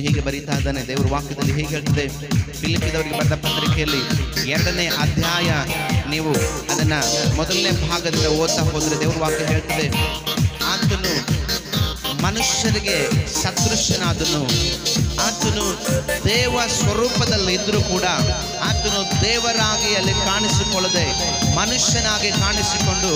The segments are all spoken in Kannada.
ಪೌಲನು ಹೀಗೆ ಬರೀತಾ ಇದ್ದಾನೆ. ದೇವರ ವಾಕ್ಯದಲ್ಲಿ ಹೀಗೆ ಹೇಳ್ತದೆ, ಫಿಲಿಪ್ಪಿದವರಿಗೆ ಬರೆದ ಪತ್ರಿಕೆಯಲ್ಲಿ 2ನೇ ಅಧ್ಯಾಯ, ನೀವು ಅದನ್ನ ಮೊದಲನೇ ಭಾಗದಿಂದ ಓದ್ತಾ ಹೋದ್ರೆ ದೇವರ ವಾಕ್ಯ ಹೇಳ್ತದೆ, ಆತನು ಮನುಷ್ಯರಿಗೆ ಸದೃಶ್ಯನಾದನು, ಆತನು ದೇವ ಸ್ವರೂಪದಲ್ಲಿ ಇದ್ರೂ ಕೂಡ ಆತನು ದೇವರಾಗಿ ಅಲ್ಲಿ ಕಾಣಿಸಿಕೊಳ್ಳದೆ ಮನುಷ್ಯನಾಗಿ ಕಾಣಿಸಿಕೊಂಡು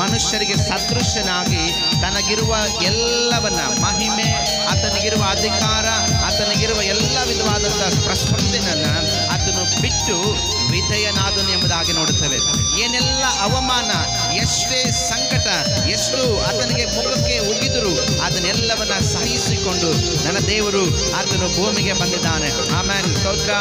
ಮನುಷ್ಯರಿಗೆ ಸದೃಶ್ಯನಾಗಿ ತನಗಿರುವ ಎಲ್ಲವನ್ನ, ಮಹಿಮೆ, ಆತನಿಗಿರುವ ಅಧಿಕಾರ, ಆತನಿಗಿರುವ ಎಲ್ಲ ವಿಧವಾದಂತಹ ಪ್ರಸ್ಪರ್ಧೆಯನ್ನ ಆತನು ಬಿಟ್ಟು ವಿಧೇಯನಾದನು ಎಂಬುದಾಗಿ ನೋಡುತ್ತೇವೆ. ಏನೆಲ್ಲ ಅವಮಾನ, ಎಷ್ಟೇ ಸಂಕಟ, ಎಷ್ಟು ಆತನಿಗೆ ಮುಖಕ್ಕೆ ಉಗಿದರು ಅದನ್ನೆಲ್ಲವನ್ನ ಸಹಿಸಿಕೊಂಡು ನನ್ನ ದೇವರು ಆತನು ಭೂಮಿಗೆ ಬಂದಿದ್ದಾನೆ. ಆಮೆನ್, ಸ್ತೋತ್ರ.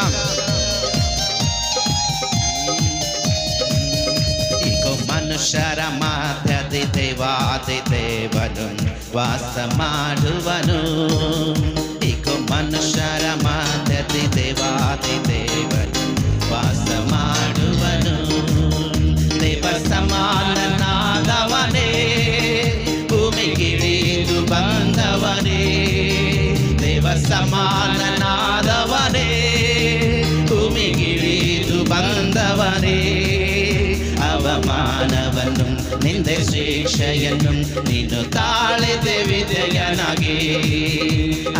ಈಗ ಮನುಷ್ಯರ ಮಧ್ಯದಿ ದೇವಾದಿ ದೇವನು ವಾಸ ಮಾಡುವನು. ಈಗ ಮನುಷ್ಯರ ಮಧ್ಯದಿ ದೇವಾದಿ ದೇವನು ವಾಸ ಮಾಡುವನು. ದೇವ ಸಮಾನನಾದವನೇ ಭೂಮಿಗಿಳಿದು ಬಂದವನೇ. ದೇವ ಸಮಾನನಾದವನೇ ಭೂಮಿಗಿಳಿದು ಬಂದವನೇ. ಅವಮಾನವನ್ನು ನಿಂದೆ ಶಿಕ್ಷೆಯನ್ನು ನೀನು ತಾಳಿದೆ ವಿಧೇಯನಾಗಿ.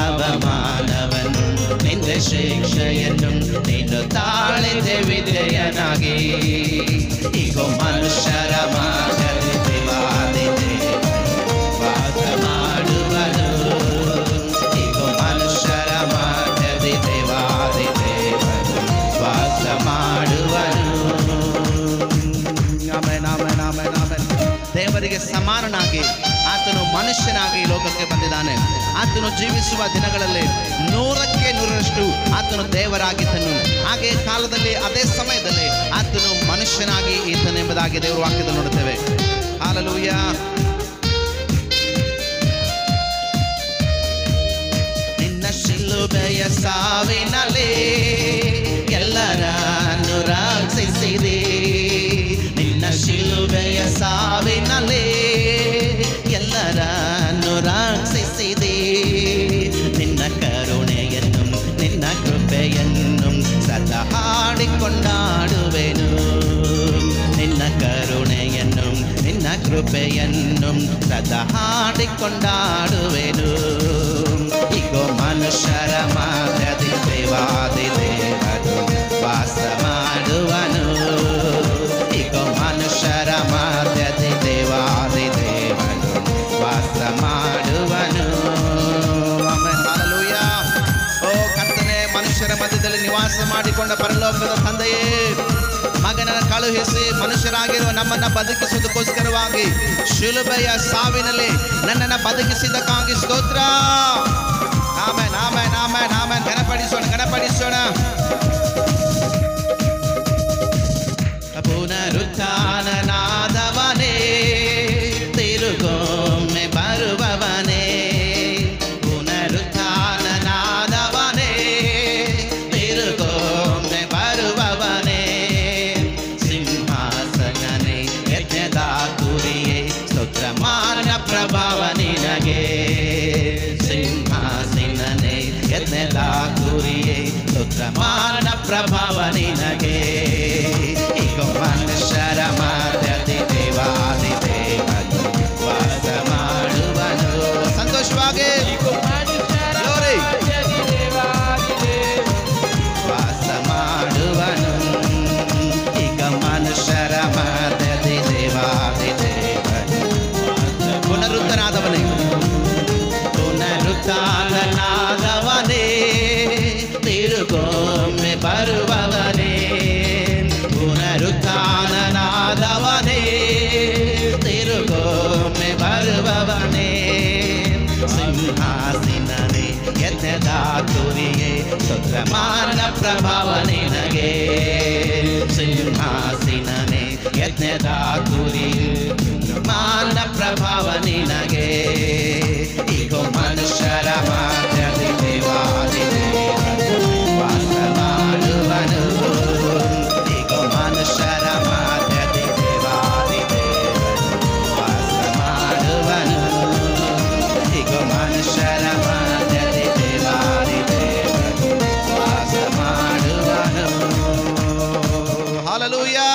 ಅವಮಾನವನ್ನು ನಿಂದೆ ಶಿಕ್ಷೆಯನ್ನು ನೀನು ತಾಳಿದೆ ವಿಧೇಯನಾಗಿ. ಈಗ ಮನುಷ್ಯರ ಮಧ್ಯದಿ ದೇವಾದಿ ವಾಸ ಮಾಡುವನು. ಈಗ ಮನುಷ್ಯರ ಮಧ್ಯದಿ ದೇವಾದಿ ದೇವನು ವಾಸ ಮಾಡುವನು. Amen, amen, amen, amen. ದೇವರಿಗೆ ಸಮಾನನಾಗಿ ಆತನು ಮನುಷ್ಯನಾಗಿ ಲೋಕಕ್ಕೆ ಬಂದಿದ್ದಾನೆ. ಆತನು ಜೀವಿಸುವ ದಿನಗಳಲ್ಲಿ 100ಕ್ಕೆ 100ರಷ್ಟು ಆತನು ದೇವರಾಗಿದ್ದನು. ಹಾಗೆ ಕಾಲದಲ್ಲಿ ಅದೇ ಸಮಯದಲ್ಲಿ ಆತನು ಮನುಷ್ಯನಾಗಿ ಇದ್ದನೆಂಬುದಾಗಿ ದೇವರ ವಾಕ್ಯದಲ್ಲಿ ನೋಡುತ್ತೇವೆ. ಹಲ್ಲೆಲೂಯಾ. ನಿನ್ನ ಶಿಲುಬೆಯ ಸಾವಿನಲ್ಲಿ ಎಲ್ಲರನ್ನು ರಕ್ಷಿಸಿದೆ. ನಿನ್ನ ಶಿಲುಬೆಯ ಸಾವಿನಲ್ಲಿ ಎಲ್ಲರನ್ನು ರಕ್ಷಿಸಿದೆ. ನಿನ್ನ ಕರುಣೆಯನ್ನು ನಿನ್ನ ಕೃಪೆಯನ್ನು ಸದಾ ಹಾಡಿಕೊಂಡಾಡುವೆನು. ನಿನ್ನ ಕರುಣೆಯನ್ನು ನಿನ್ನ ಕೃಪೆಯನ್ನು ಸದಾ ಹಾಡಿಕೊಂಡಾಡುವೆನು. ಈಗ ಮನುಷ್ಯರ ಮಧ್ಯದಿ ದೇವಾದಿ ದೇವನು ವಾಸ ಮಾಡುವನು. ಈಗ ಮನುಷ್ಯರ ಮಧ್ಯದಿ ದೇವಾದಿ ದೇವನು ವಾಸ ಮಾಡುವನು. Amen, hallelujah. ಓ ಕರ್ತನೇ, ಮನುಷ್ಯರ ಮಧ್ಯದಲ್ಲಿ ನಿವಾಸ ಮಾಡಿಕೊಂಡ ಪರಲೋಕದ ತಂದೆಯೇ, ಮಗನನ್ನು ಕಳುಹಿಸಿ ಮನುಷ್ಯರಾಗಿರುವ ನಮ್ಮನ್ನ ಬದುಕಿಸುವುದಕ್ಕೋಸ್ಕರವಾಗಿ ಶಿಲುಬೆಯ ಸಾವಿನಲ್ಲಿ ನನ್ನನ್ನು ಬದುಕಿಸಿದ್ದಕ್ಕಾಗಿ ಸ್ತೋತ್ರ. Amen, amen, amen, amen. ಘನಪಡಿಸೋಣ, ಘನಪಡಿಸೋಣ. ಪುನರುತ್ಥಾನನಾದವನೇ ತಿರುಗೊಮ್ಮೆ ಬರುವವನೇ. ಪುನರುತ್ಥಾನನಾದವನೇ ತಿರುಗೊಮ್ಮೆ ಬರುವವನೇ. ಸಿಂಹಾಸನನೇ ಯಜ್ಞದ ಕುರಿಯೇ ಸ್ತೋತ್ರ ಮಾನ ಪ್ರಭಾವ ನಿನಗೆ. ಸಿಂಹಾಸನನೇ ಯಜ್ಞದ ಕುರಿಯೇ ಸ್ತೋತ್ರ ಮಾನ ಪ್ರಭಾವ ನಿನಗೆ. ಈಗ ಮನುಷ್ಯರ ಮಧ್ಯದಿ ದೇವಾದಿ ದೇವನು ವಾಸ ಮಾಡುವನು. ಸಂತೋಷವಾಗಿ ವಾಸ ಮಾಡುವನು. ಈಗ ಮನುಷ್ಯರ ಮಧ್ಯದಿ ದೇವಾದಿ ದೇವನು ಪುನರುತ್ಥಾನನಾದವನೇ. ಪುನರುತ್ಥಾನನಾದವನೇ ತಿರುಗೊಮ್ಮೆ ಬರುವವನೇ. ಪುನರುತ್ಥಾನನಾದವನೇ ತಿರುಗೊಮ್ಮೆ ಬರುವವನೇ. ಸಿಂಹಾಸನನೇ ಯಜ್ಞದ ಕುರಿಯೇ ಸ್ತೋತ್ರ ಮಾನ ಪ್ರಭಾವ ನಿನಗೆ. ಸಿಂಹಾಸನನೇ ಯಜ್ಞದ ಕುರಿಯೇ ಮಾನ ಪ್ರಭಾವ ನಿನಗೆ. ಈಗ ಮನುಷ್ಯರ ಮಧ್ಯದಿ ದೇವಾದಿ ದೇವನು ವಾಸ ಮಾಡುವನು. ಈಗ ಮನುಷ್ಯರ ಮಧ್ಯದಿ ದೇವಾದಿ ದೇವನು ವಾಸ ಮಾಡುವನು. ಈಗ ಮನುಷ್ಯರ ಮಧ್ಯದಿ ದೇವಾದಿ ದೇವನು ಹಾಲೆಲೂಯಾ.